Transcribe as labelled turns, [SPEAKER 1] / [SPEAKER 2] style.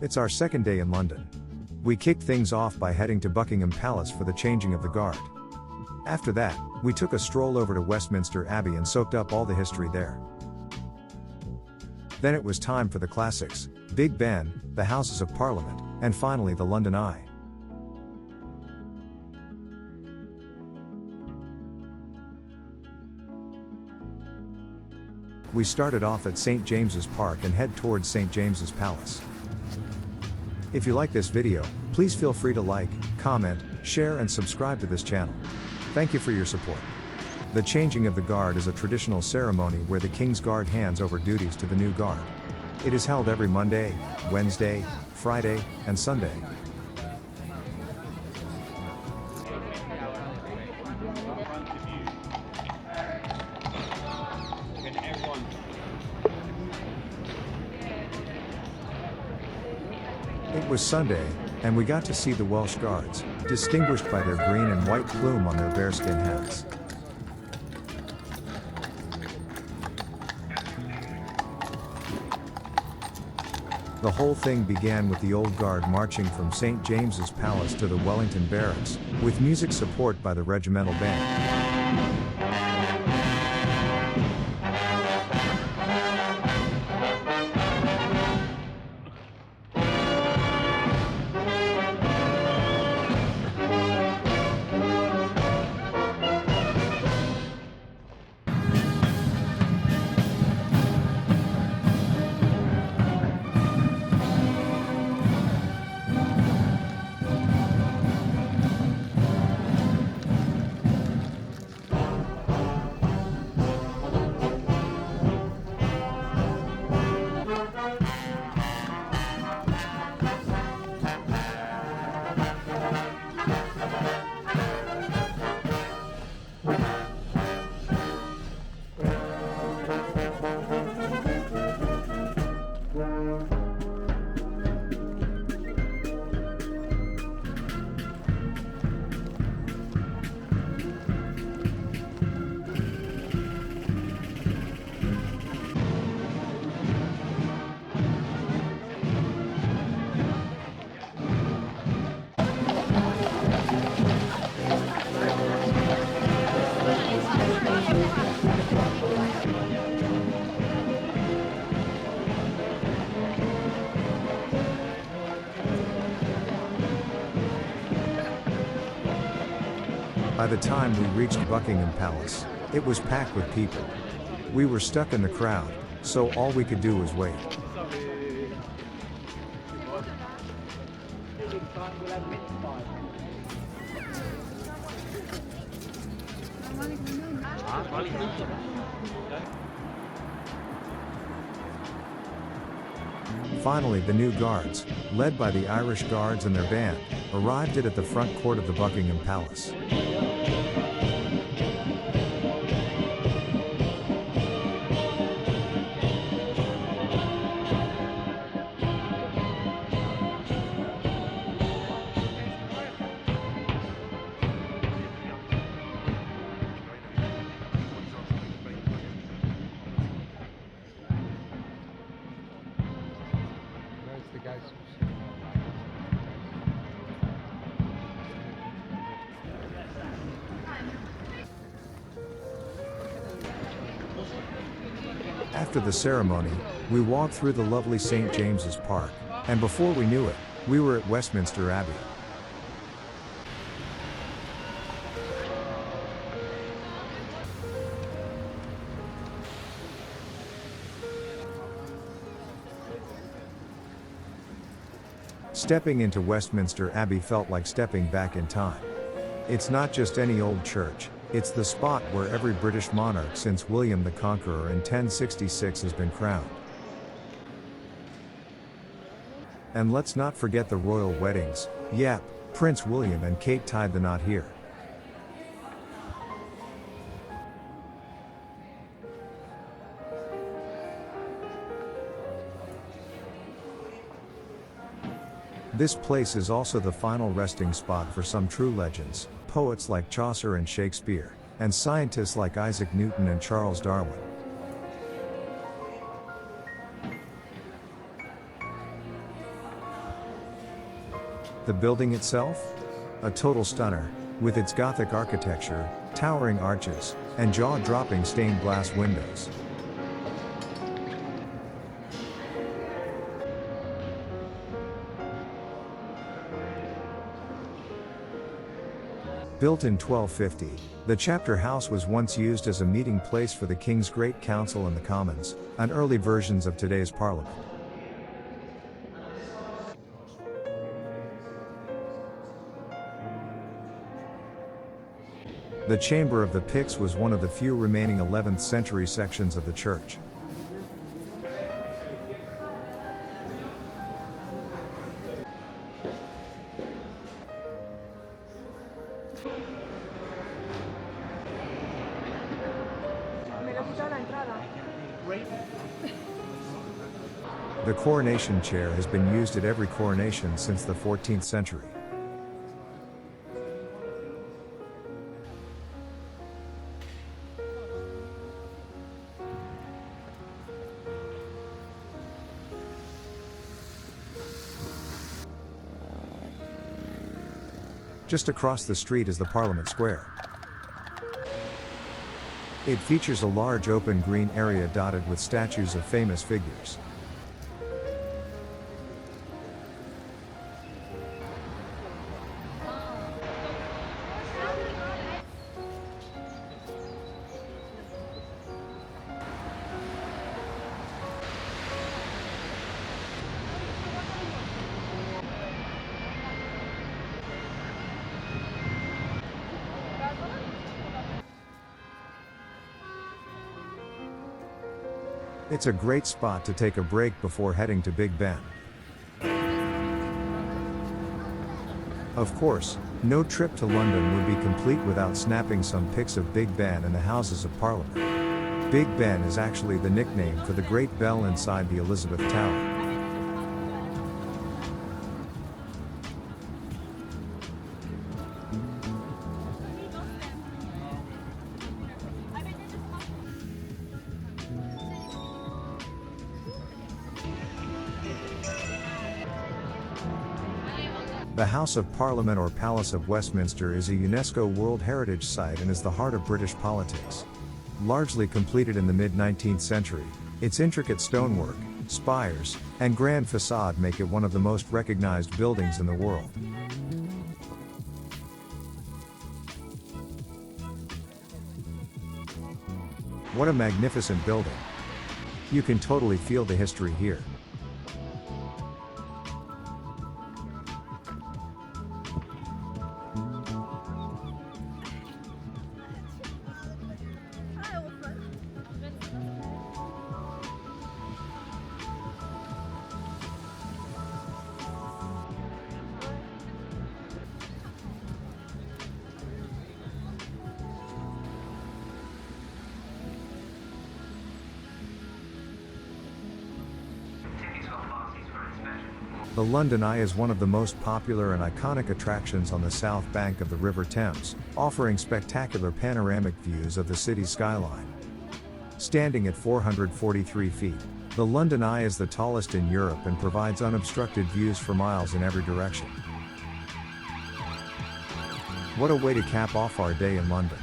[SPEAKER 1] It's our second day in London. We kicked things off by heading to Buckingham Palace for the changing of the guard. After that, we took a stroll over to Westminster Abbey and soaked up all the history there. Then it was time for the classics: Big Ben, the Houses of Parliament, and finally the London Eye. We started off at St. James's Park and head towards St. James's Palace. If you like this video, please feel free to like, comment, share and subscribe to this channel. Thank you for your support. The changing of the guard is a traditional ceremony where the King's Guard hands over duties to the new guard. It is held every Monday, Wednesday, Friday, and Sunday. It was Sunday, and we got to see the Welsh Guards, distinguished by their green and white plume on their bearskin hats. The whole thing began with the Old Guard marching from St. James's Palace to the Wellington Barracks, with music support by the regimental band. By the time we reached Buckingham Palace, it was packed with people. We were stuck in the crowd, so all we could do was wait. Finally, the new guards, led by the Irish Guards and their band, arrived at the front court of the Buckingham Palace. After the ceremony, we walked through the lovely St. James's Park, and before we knew it, we were at Westminster Abbey. Stepping into Westminster Abbey felt like stepping back in time. It's not just any old church, it's the spot where every British monarch since William the Conqueror in 1066 has been crowned. And let's not forget the royal weddings. Yep, Prince William and Kate tied the knot here. This place is also the final resting spot for some true legends, poets like Chaucer and Shakespeare, and scientists like Isaac Newton and Charles Darwin. The building itself? A total stunner, with its Gothic architecture, towering arches, and jaw-dropping stained glass windows. Built in 1250, the chapter house was once used as a meeting place for the King's Great Council and the Commons, and early versions of today's Parliament. The Chamber of the Pyx was one of the few remaining 11th century sections of the church. The coronation chair has been used at every coronation since the 14th century. Just across the street is the Parliament Square. It features a large open green area dotted with statues of famous figures. It's a great spot to take a break before heading to Big Ben. Of course, no trip to London would be complete without snapping some pics of Big Ben and the Houses of Parliament. Big Ben is actually the nickname for the Great Bell inside the Elizabeth Tower. The House of Parliament or Palace of Westminster is a UNESCO World Heritage Site and is the heart of British politics. Largely completed in the mid-19th century, its intricate stonework, spires, and grand facade make it one of the most recognized buildings in the world. What a magnificent building! You can totally feel the history here. The London Eye is one of the most popular and iconic attractions on the south bank of the River Thames, offering spectacular panoramic views of the city's skyline. Standing at 443 feet, the London Eye is the tallest in Europe and provides unobstructed views for miles in every direction. What a way to cap off our day in London!